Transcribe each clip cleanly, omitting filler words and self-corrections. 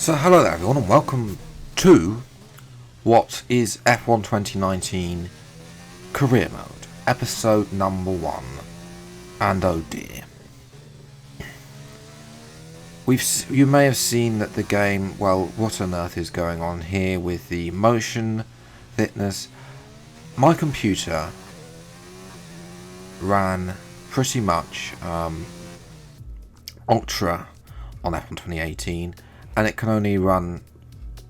So hello there everyone and welcome to what is F1 2019 Career Mode, episode number 1. And oh dear. You may have seen that the game, well, what on earth is going on here with the motion fitness. My computer ran pretty much Ultra on F1 2018 and it can only run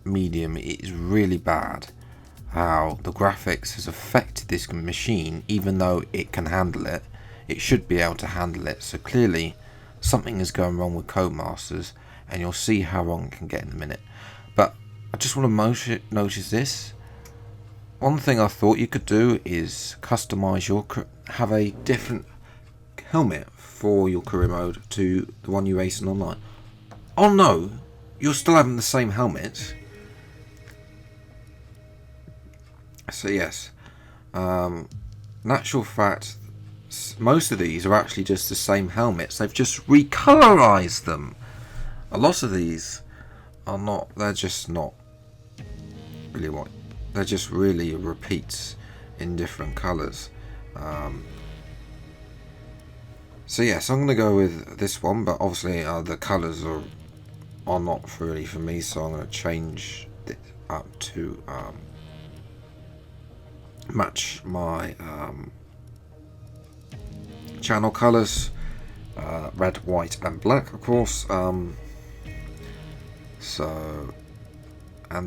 medium. It is really bad how the graphics has affected this machine. Even though it can handle it, it should be able to handle it, so clearly something is going wrong with Codemasters, and you'll see how wrong it can get in a minute. But I just want to notice this. One thing I thought you could do is customize have a different helmet for your career mode to the one you race in online. Oh no, you're still having the same helmet. So yes, in actual fact, most of these are actually just the same helmets. They've just recolorized them. A lot of these are not. They're just not really what. They're just really repeats in different colors. So yes, I'm gonna go with this one, but obviously the colors are not really for me, so I'm gonna change it up to match my channel colors, red, white and black, of course. And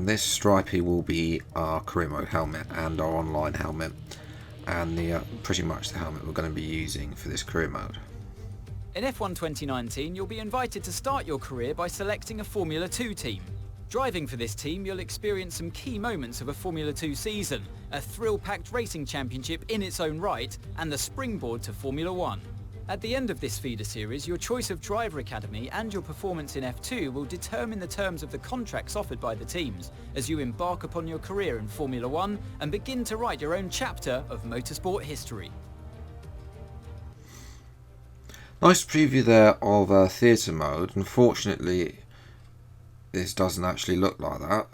this stripy will be our career mode helmet and our online helmet, and the pretty much the helmet we're going to be using for this career mode. In F1 2019, you'll be invited to start your career by selecting a Formula 2 team. Driving for this team, you'll experience some key moments of a Formula 2 season, a thrill-packed racing championship in its own right, and the springboard to Formula 1. At the end of this feeder series, your choice of driver academy and your performance in F2 will determine the terms of the contracts offered by the teams as you embark upon your career in Formula 1 and begin to write your own chapter of motorsport history. Nice preview there of theatre mode. Unfortunately, this doesn't actually look like that.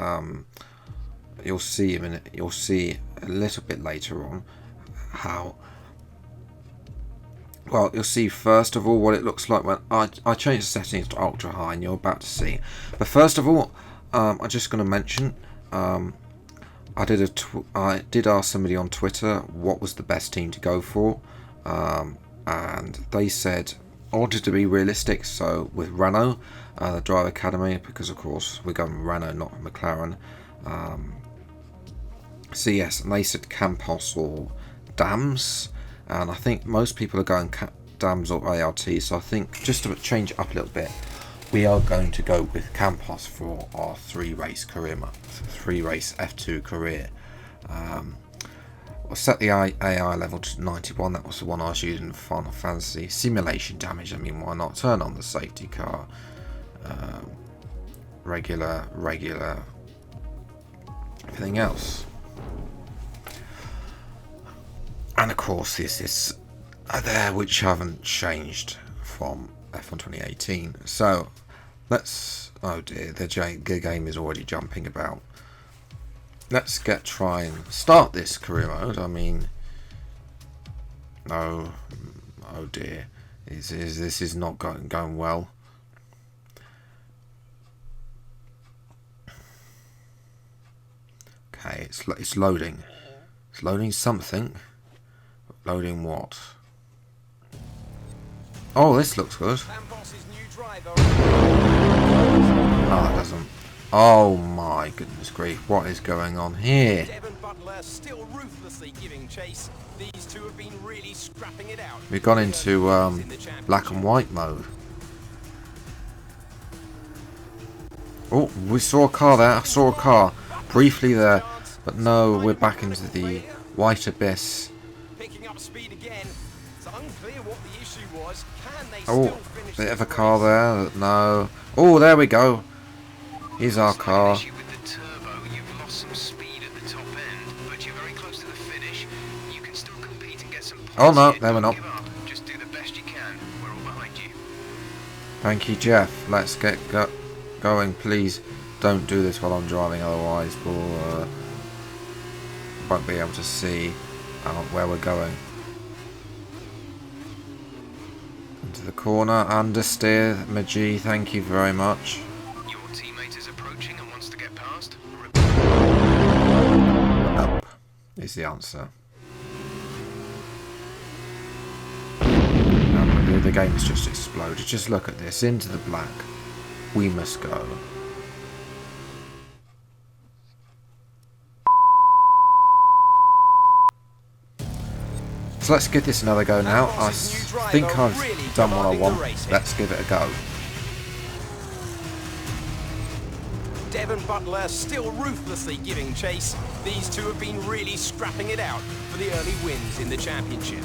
You'll see You'll see a little bit later on how. Well, you'll see first of all what it looks like when I changed the settings to ultra high, and you're about to see. But first of all, I'm just going to mention I did ask somebody on Twitter what was the best team to go for, and they said I wanted to be realistic. So with Renault, the Driver Academy, because of course we're going with Renault, not McLaren. So yes, and they said Campos or Dams. And I think most people are going Dams or ART, so I think just to change it up a little bit, we are going to go with Campos for our 3-race career mode, 3-race F2 career. We'll set the AI level to 91. That was the one I was using in Final Fantasy. Simulation damage. I mean, why not? Turn on the safety car. Regular. Everything else. And of course this is there, which haven't changed from F1 2018. So let's, oh dear, the game is already jumping about. Let's try and start this career mode. I mean, no, oh dear, this is not going well. Okay, it's loading. It's loading something. Loading what? Oh, this looks good. Oh, that doesn't. Oh my goodness grief! What is going on here? Still ruthlessly giving chase. These two have been really scrapping it out. We've gone into black and white mode. Oh, we saw a car there. I saw a car briefly there, but no, we're back into the white abyss. Picking up speed again. It's unclear what the issue was. Can they Oh, still finish bit of a car there. No. Oh, there we go. Here's our car. With the turbo, you've lost some speed at the top end, but you're very close to the finish. You can still compete and get some points. Oh no, here. there we're Don't not. give up. Just do the best you can. We're all behind you. Thank you, Jeff. Let's get going, please. don't do this while I'm driving, otherwise we'll won't be able to see where we're going. Into the corner, understeer, Maji, thank you very much. Your teammate is approaching and wants to get past. Up is the answer. The game's just exploded. Just look at this. Into the black. We must go. So let's give this another go now. I think I've done what I want. Let's give it a go. Devon Butler still ruthlessly giving chase. These two have been really scrapping it out for the early wins in the championship.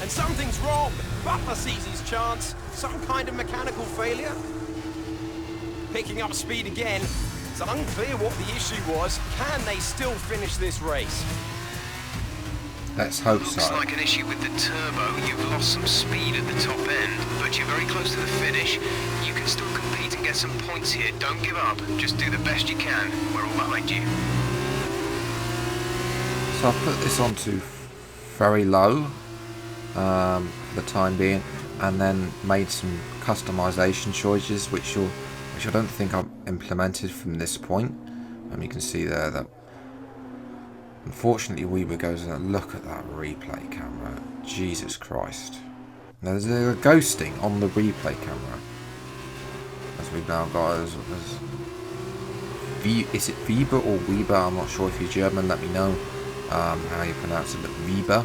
And something's wrong. Butler sees his chance. Some kind of mechanical failure. Picking up speed again. It's unclear what the issue was. Can they still finish this race? Let's hope so. Looks like an issue with the turbo. You've lost some speed at the top end, but you're very close to the finish. You can still compete and get some points here. Don't give up. Just do the best you can. We're all behind you. So I'll put this on to very low for the time being, and then made some customization choices which I don't think I've implemented from this point. And you can see there that unfortunately Weber goes and look at that replay camera. Jesus Christ. Now, there's a ghosting on the replay camera. As we've now got is it Weber or Weber? I'm not sure if you're German, let me know how you pronounce it, but Weber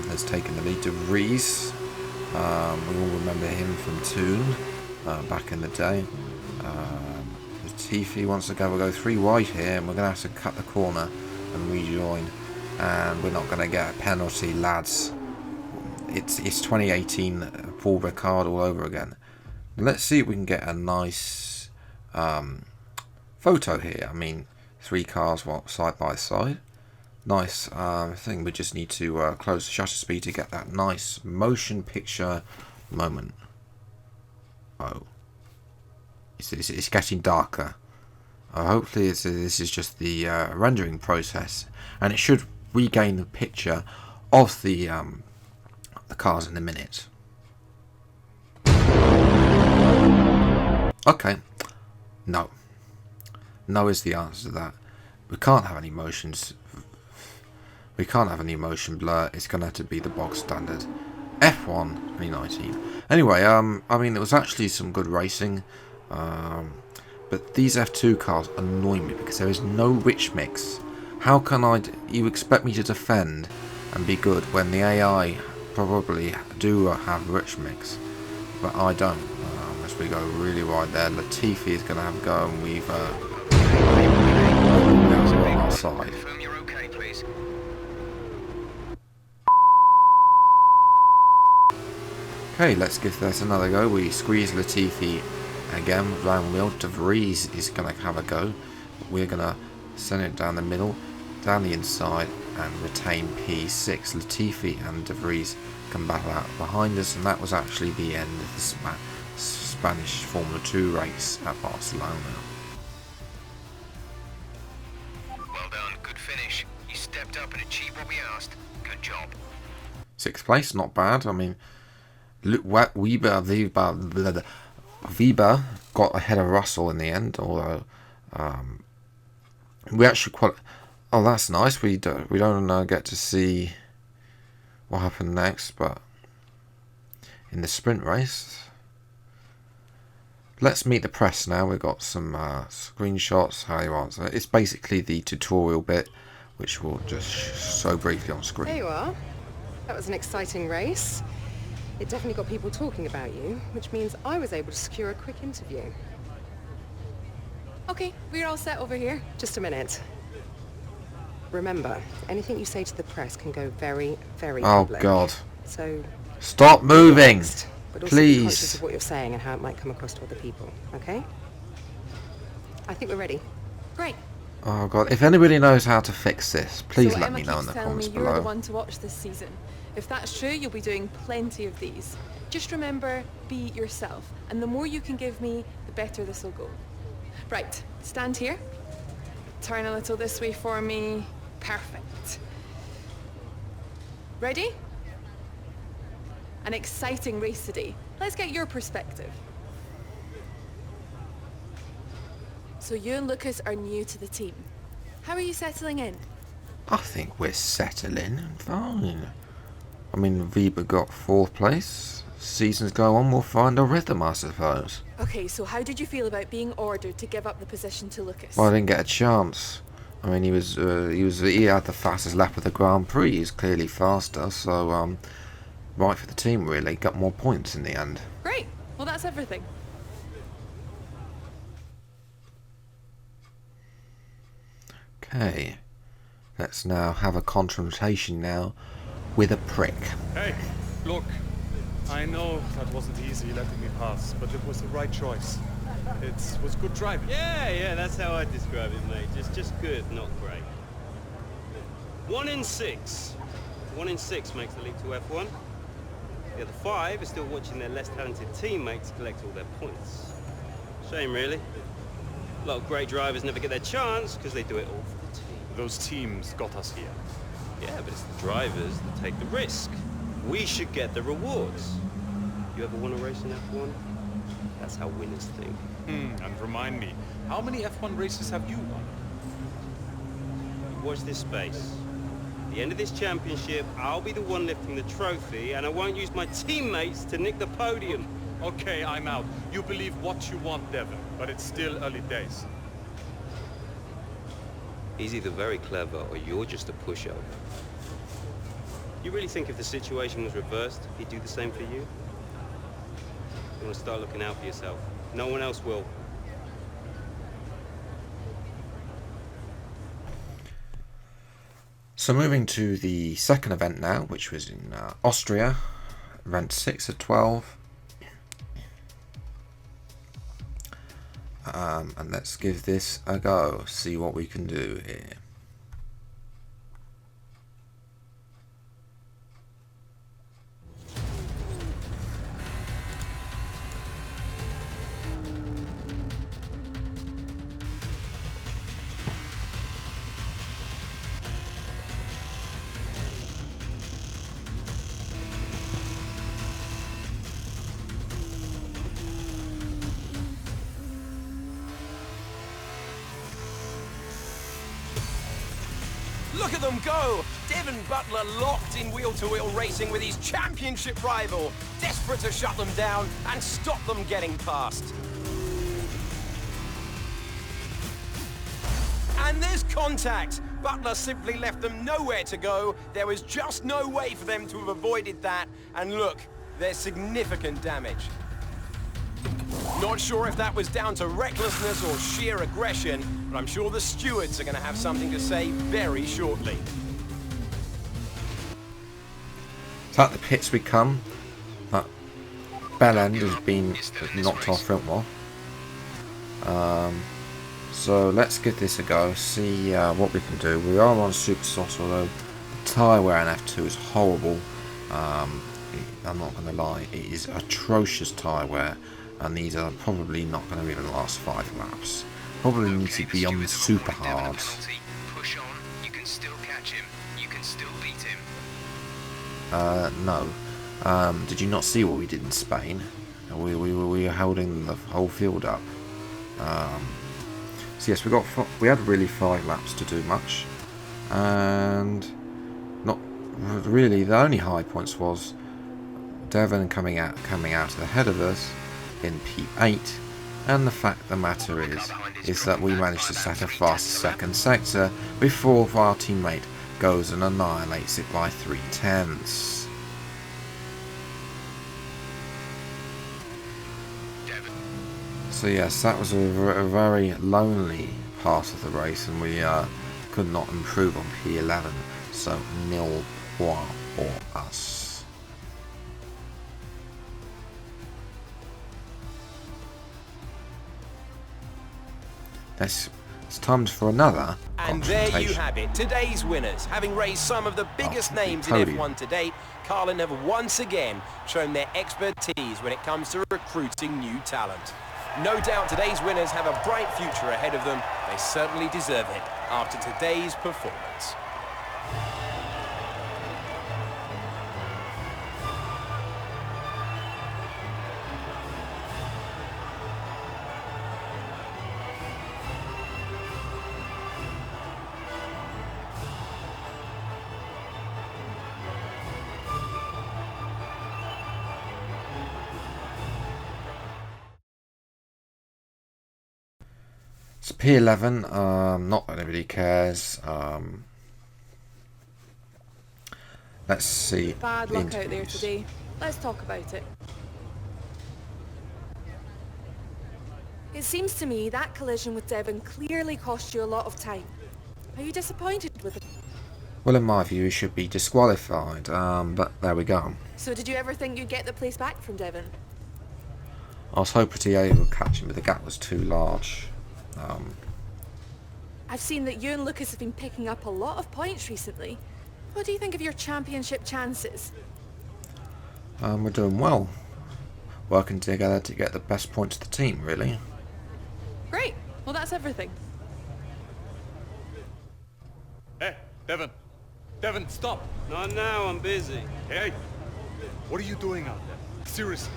has taken the lead. De Vries, we all remember him from Toon back in the day. Latifi wants to go. We'll go 3 wide here, and we're going to have to cut the corner and rejoin, and we're not going to get a penalty, lads. It's 2018 Paul Ricard all over again. Let's see if we can get a nice photo here. I mean, 3 cars side by side. Nice thing. We just need to close the shutter speed to get that nice motion picture moment. Oh, it's getting darker. Hopefully this is just the rendering process, and it should regain the picture of the cars in a minute. Okay, no is the answer to that. We can't have any motions. We can't have any motion blur. It's going to have to be the bog standard F1 2019. Anyway, I mean, it was actually some good racing. But these F2 cars annoy me because there is no rich mix. How can you expect me to defend and be good when the AI probably do have rich mix, but I don't. As we go really wide there, Latifi is going to have a go, and we're on our side. Confirm you're okay, please. Okay, let's give this another go. We squeeze Latifi again, round wheel. De Vries is going to have a go. We're going to send it down the middle, down the inside, and retain P6. Latifi and De Vries can battle out behind us, and that was actually the end of the Spanish Formula 2 race at Barcelona. Well done, good finish. You stepped up and achieved what we asked. Good job. 6th place, not bad. I mean, Weber got ahead of Russell in the end, although we actually quite. Oh, that's nice. We don't get to see what happened next, but in the sprint race, let's meet the press now. We've got some screenshots. How you answer? It's basically the tutorial bit, which we'll just show briefly on screen. There you are. That was an exciting race. It definitely got people talking about you, which means I was able to secure a quick interview. Okay, we're all set over here. Just a minute. Remember, anything you say to the press can go very, very public. Oh God. So stop moving, next, but also be conscious please. of what you're saying and how it might come across to other people, okay? I think we're ready. Great. Oh God, if anybody knows how to fix this, please So let Emma me know in keeps the telling comments me you're the below. one to watch this season. If that's true, you'll be doing plenty of these. Just remember, be yourself. And the more you can give me, the better this will go. Right, stand here. Turn a little this way for me. Perfect. Ready? An exciting race today. Let's get your perspective. So you and Lucas are new to the team. How are you settling in? I think we're settling fine. I mean, Weber got 4th place. Seasons go on, we'll find a rhythm, I suppose. Okay, so how did you feel about being ordered to give up the position to Lucas? Well, I didn't get a chance. I mean, he had the fastest lap of the Grand Prix. He's clearly faster, so right for the team really. Got more points in the end. Great. Well, that's everything. Okay, let's now have a confrontation now with a prick. Hey, look, I know that wasn't easy letting me pass, but it was the right choice. It was good driving. Yeah, that's how I describe it, mate. Just good, not great. 1 in 6. 1 in 6 makes the leap to F1. The other 5 are still watching their less talented teammates collect all their points. Shame, really. A lot of great drivers never get their chance because they do it all for the team. Those teams got us here. Yeah, but it's the drivers that take the risk. We should get the rewards. You ever won a race in F1? That's how winners think. And remind me, how many F1 races have you won? Watch this space. At the end of this championship, I'll be the one lifting the trophy, and I won't use my teammates to nick the podium. Okay, I'm out. You believe what you want, Devon, but it's still early days. He's either very clever or you're just a pushover. You really think if the situation was reversed, he'd do the same for you? You want to start looking out for yourself. No one else will. So moving to the second event now, which was in Austria, event 6 of 12. And let's give this a go, see what we can do here. Look at them go! Devon Butler locked in wheel-to-wheel racing with his championship rival, desperate to shut them down and stop them getting past. And there's contact! Butler simply left them nowhere to go. There was just no way for them to have avoided that. And look, there's significant damage. Not sure if that was down to recklessness or sheer aggression, but I'm sure the stewards are going to have something to say very shortly. So at the pits we come. That bell end has been knocked off front wall. So let's give this a go, see what we can do. We are on super soft, although the tyre wear in F2 is horrible. I'm not going to lie, it is atrocious tyre wear. And these are probably not going to even last 5 laps. Probably need to be on the super hards. Push on. You can still catch him. You can still beat him. No. Did you not see what we did in Spain? We were holding the whole field up. So yes, we had really 5 laps to do much, and not really. The only high points was Devon coming out ahead of us in P8, and the fact of the matter is that we managed to set a fast second sector before our teammate goes and annihilates it by 3/10. So yes, that was a very lonely part of the race, and we could not improve on P11, so 0 points for us. Let's it's time for another And there you confrontation. have it, today's winners. Having raised some of the biggest names in podium. F1 to date, Carlin have once again shown their expertise when it comes to recruiting new talent. No doubt today's winners have a bright future ahead of them. They certainly deserve it after today's performance. So P11, not that anybody cares. Let's see. Bad the luck out there interviews. today. Let's talk about it. It seems to me that collision with Devon clearly cost you a lot of time. Are you disappointed with it? Well, in my view, he should be disqualified, but there we go. So did you ever think you'd get the place back from Devon? I was hoping to be able to catch him, but the gap was too large. I've seen that you and Lucas have been picking up a lot of points recently. What do you think of your championship chances? We're doing well. Working together to get the best points of the team, really. Great. Well, that's everything. Hey, Devon. Devon, stop. Not now, I'm busy. Hey, what are you doing out there? Seriously.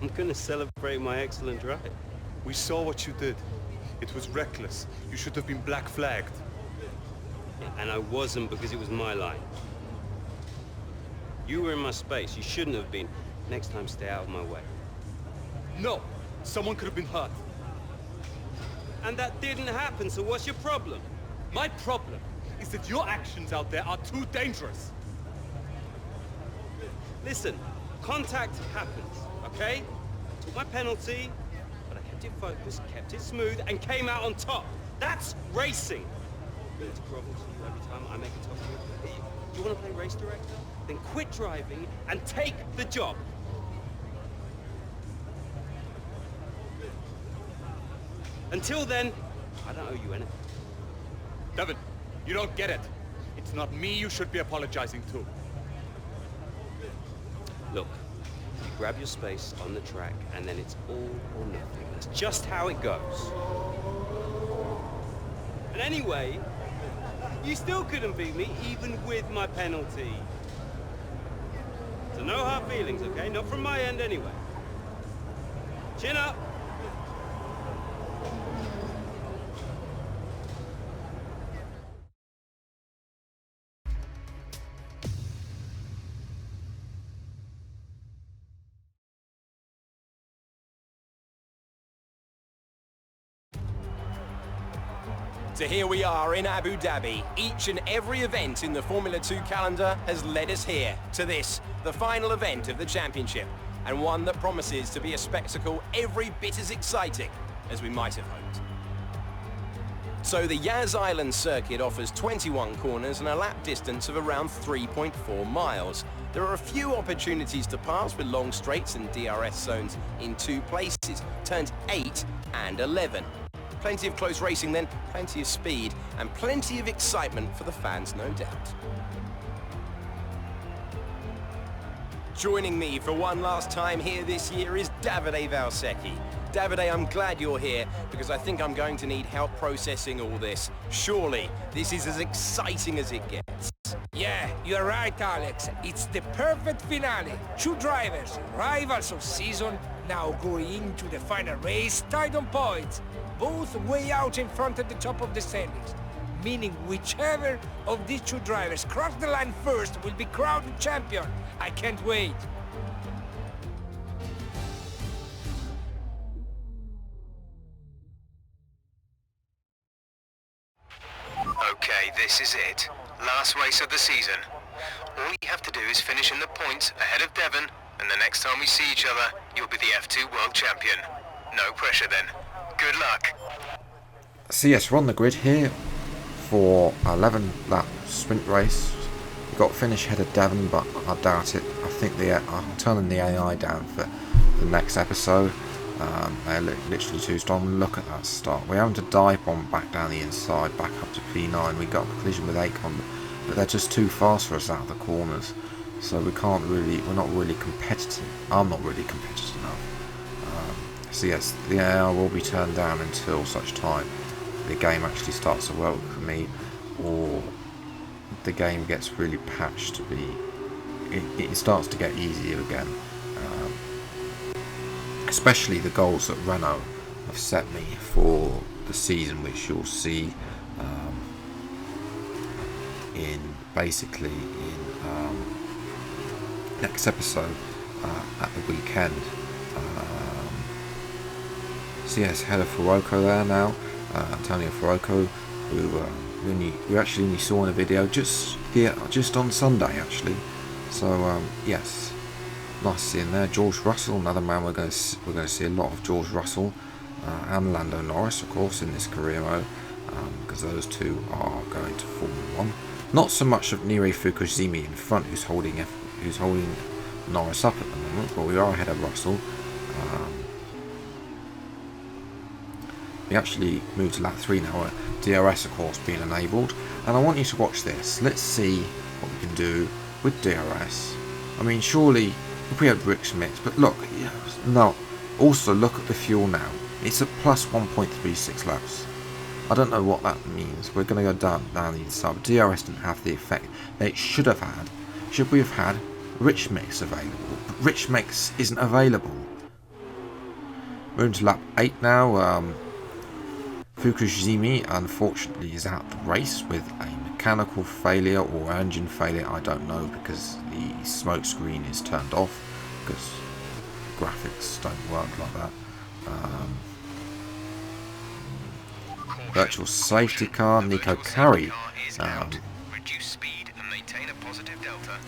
I'm gonna celebrate my excellent drive. We saw what you did. It was reckless. You should have been black flagged. And I wasn't because it was my line. You were in my space. You shouldn't have been. Next time, stay out of my way. No! Someone could have been hurt. And that didn't happen, so what's your problem? My problem is that your actions out there are too dangerous. Listen, contact happens, okay? Took my penalty, but I kept it focused, kept it smooth, and came out on top. That's racing. I'm going to grovel to you every time I make a top of you. Do you want to play race director? Then quit driving and take the job. Until then, I don't owe you anything. Devon, you don't get it. It's not me you should be apologizing to. Look, you grab your space on the track, and then it's all or nothing. That's just how it goes. And anyway, you still couldn't beat me, even with my penalty. So no hard feelings, okay? Not from my end anyway. Chin up. So here we are in Abu Dhabi. Each and every event in the Formula 2 calendar has led us here to this, the final event of the championship, and one that promises to be a spectacle every bit as exciting as we might have hoped. So the Yas Island circuit offers 21 corners and a lap distance of around 3.4 miles. There are a few opportunities to pass with long straights and DRS zones in 2 places, turns 8 and 11. Plenty of close racing then, plenty of speed, and plenty of excitement for the fans, no doubt. Joining me for one last time here this year is Davide Valsecchi. Davide, I'm glad you're here because I think I'm going to need help processing all this. Surely, this is as exciting as it gets. Yeah, you're right, Alex. It's the perfect finale. 2 drivers, rivals of season, now going into the final race, tied on points. Both way out in front at the top of the standings. Meaning whichever of these 2 drivers cross the line first will be crowned champion. I can't wait. Okay, this is it. Last race of the season. All you have to do is finish in the points ahead of Devon, and the next time we see each other, you'll be the F2 World Champion. No pressure then. Good luck. So yes, we're on the grid here for 11 lap sprint race. We've got finish ahead of Devon, but I doubt it. I think I'm turning the AI down for the next episode. They're literally too strong. Look at that start. We're having to dive bomb back down the inside, back up to P9. We got a collision with Akon, but they're just too fast for us out of the corners. So we're not really competitive. I'm not really competitive enough. So yes, the AR will be turned down until such time the game actually starts to work for me, or the game gets really patched to be. It starts to get easier again. Especially the goals that Renault have set me for the season, which you'll see in next episode at the weekend. So yes, head of Fuoco there now, Antonio Fuoco, who we actually only saw in a video just on Sunday actually. So yes, nice seeing there. George Russell, another man we're going to see a lot of George Russell and Lando Norris, of course, in this career mode, because those two are going to Formula 1. Not so much of Niri Fukushima in front, who's holding Norris up at the moment, but we are ahead of Russell. We actually moved to lap 3 now, DRS of course being enabled, and I want you to watch this. Let's see what we can do with DRS. I mean, surely if we had Rick's mix, but look, no. Also look at the fuel now. It's at plus 1.36 laps. I don't know what that means. We're going to go down the inside. But DRS didn't have the effect that it should have had. Should we have had Rich Mix available? But Rich Mix isn't available. We're into lap 8 now. Fukushima unfortunately is out of the race with a mechanical failure or engine failure. I don't know, because the smoke screen is turned off, because graphics don't work like that. Virtual safety car, Nico Carey.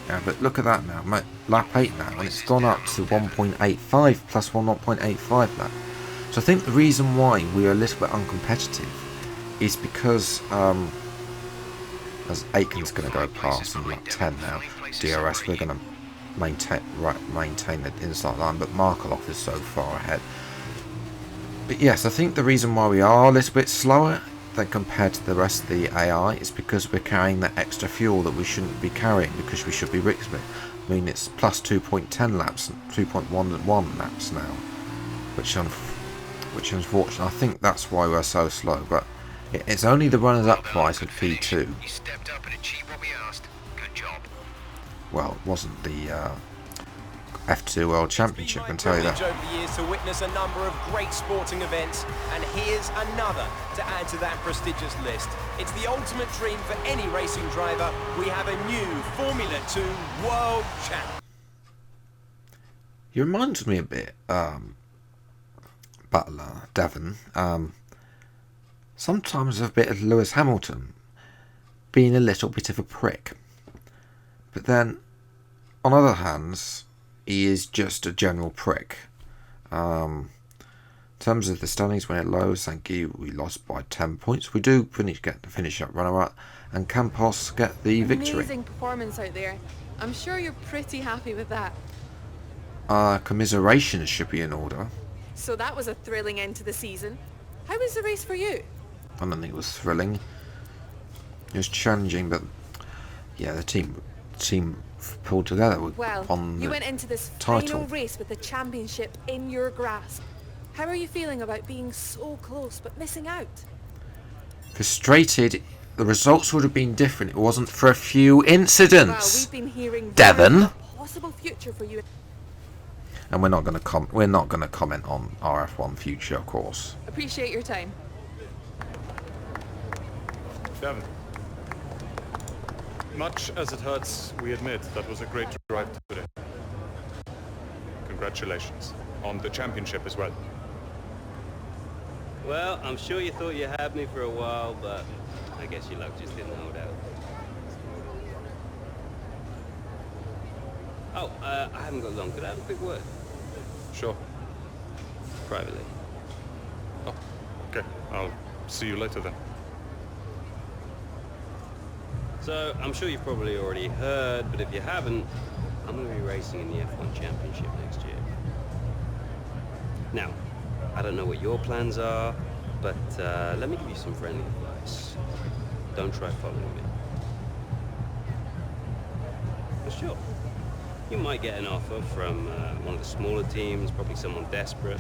Yeah, but look at that now, lap 8 now, and it's gone up to 1.85 plus 1.85 lap. So I think the reason why we're a little bit uncompetitive is because as Aiken's going to go past in lap 10 now, DRS we're going to maintain the inside line, but Markelov is so far ahead. But yes, I think the reason why we are a little bit slower than compared to the rest of the AI is because we're carrying that extra fuel that we shouldn't be carrying, because we should be Ricksmith. I mean, it's plus 2.10 laps, 2.11 laps now, which unfortunately, I think that's why we're so slow. But it's only the runners-up price at P2. Well, it wasn't the F2 World Championship, I can tell you that. Over the years to witness a number of great sporting events, and here's another to add to that prestigious list. It's the ultimate dream for any racing driver. We have a new Formula 2 World Champ. He reminds me a bit, Butler, Devon, sometimes a bit of Lewis Hamilton, being a little bit of a prick. But then, on other hands, he is just a general prick. In terms of the standings, when it lows, thank you, we lost by 10 points. We do get the finish up runner-up, and Campos get the victory. Amazing performance out there. I'm sure you're pretty happy with that. Commiserations should be in order. So that was a thrilling end to the season. How was the race for you? I don't think it was thrilling. It was challenging, but yeah, the team pulled together on you went into this final race with the championship in your grasp. How are you feeling about being so close but missing out? Frustrated. The results would have been different. It wasn't for a few incidents. Well, we've been hearing Devon. A possible future for you. And we're not going to comment on our F1 future, of course. Appreciate your time. Devon. Much as it hurts, we admit that was a great drive today. Congratulations on the championship as well. Well, I'm sure you thought you had me for a while, but I guess your luck just didn't hold out. Oh, I haven't got long. Could I have a quick word? Sure. Privately. Oh, okay. I'll see you later then. So, I'm sure you've probably already heard, but if you haven't, I'm going to be racing in the F1 Championship next year. Now, I don't know what your plans are, but let me give you some friendly advice. Don't try following me. For sure. You might get an offer from one of the smaller teams, probably someone desperate,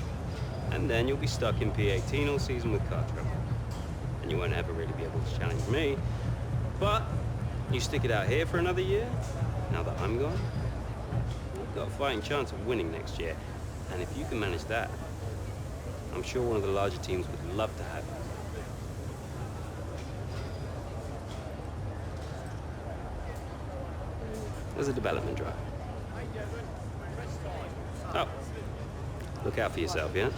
and then you'll be stuck in P18 all season with car trouble. And you won't ever really be able to challenge me. But you stick it out here for another year, now that I'm gone, you've got a fighting chance of winning next year. And if you can manage that, I'm sure one of the larger teams would love to have you. There's a development drive. Oh, look out for yourself, yeah?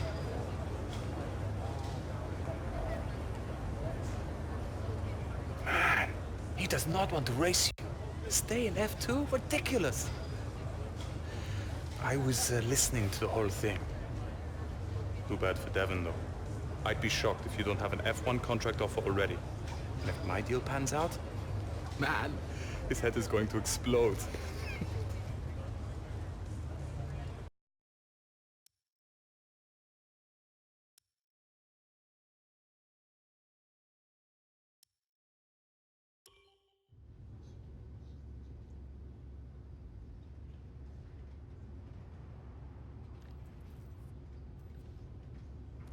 Man, he does not want to race you. Stay in F2? Ridiculous. I was listening to the whole thing. Too bad for Devon, though. I'd be shocked if you don't have an F1 contract offer already. And if my deal pans out, man, his head is going to explode.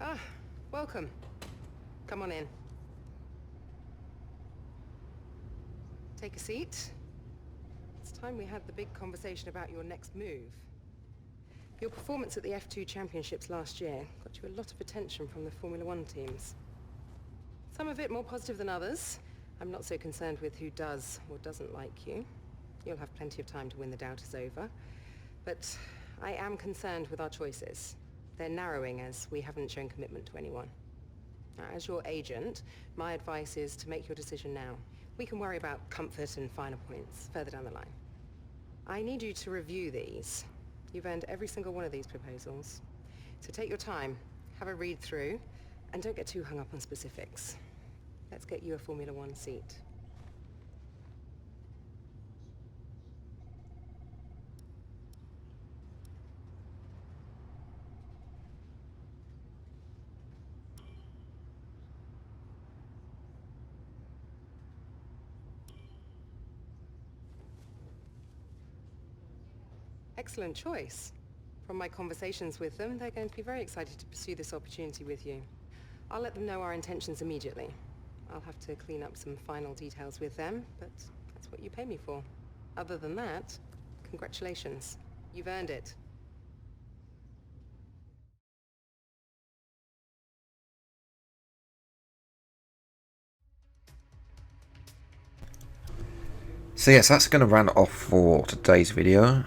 Ah, welcome. Come on in. Take a seat. It's time we had the big conversation about your next move. Your performance at the F2 Championships last year got you a lot of attention from the Formula One teams. Some of it more positive than others. I'm not so concerned with who does or doesn't like you. You'll have plenty of time to win the doubt is over. But I am concerned with our choices. They're narrowing as we haven't shown commitment to anyone. Now, as your agent, my advice is to make your decision now. We can worry about comfort and finer points further down the line. I need you to review these. You've earned every single one of these proposals. So take your time, have a read through, and don't get too hung up on specifics. Let's get you a Formula One seat. Excellent choice. From my conversations with them, they're going to be very excited to pursue this opportunity with you. I'll let them know our intentions immediately. I'll have to clean up some final details with them, but that's what you pay me for. Other than that, congratulations. You've earned it. So yes, that's going to round it off for today's video.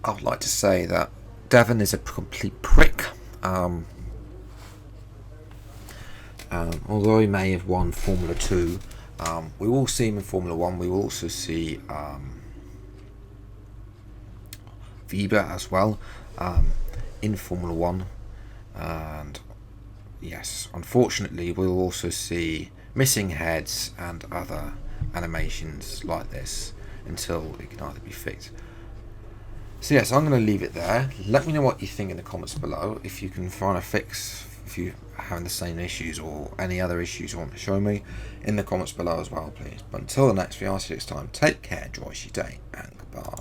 I would like to say that Devon is a complete prick. Although he may have won Formula 2, we will see him in Formula 1. We will also see Weber as well in Formula 1. And yes, unfortunately, we'll also see missing heads and other animations like this until it can either be fixed. So yes, I'm going to leave it there. Let me know what you think in the comments below. If you can find a fix, if you're having the same issues or any other issues you want to show me in the comments below as well, please. But until the next video, I'll see you next time. Take care, enjoy your day, and goodbye.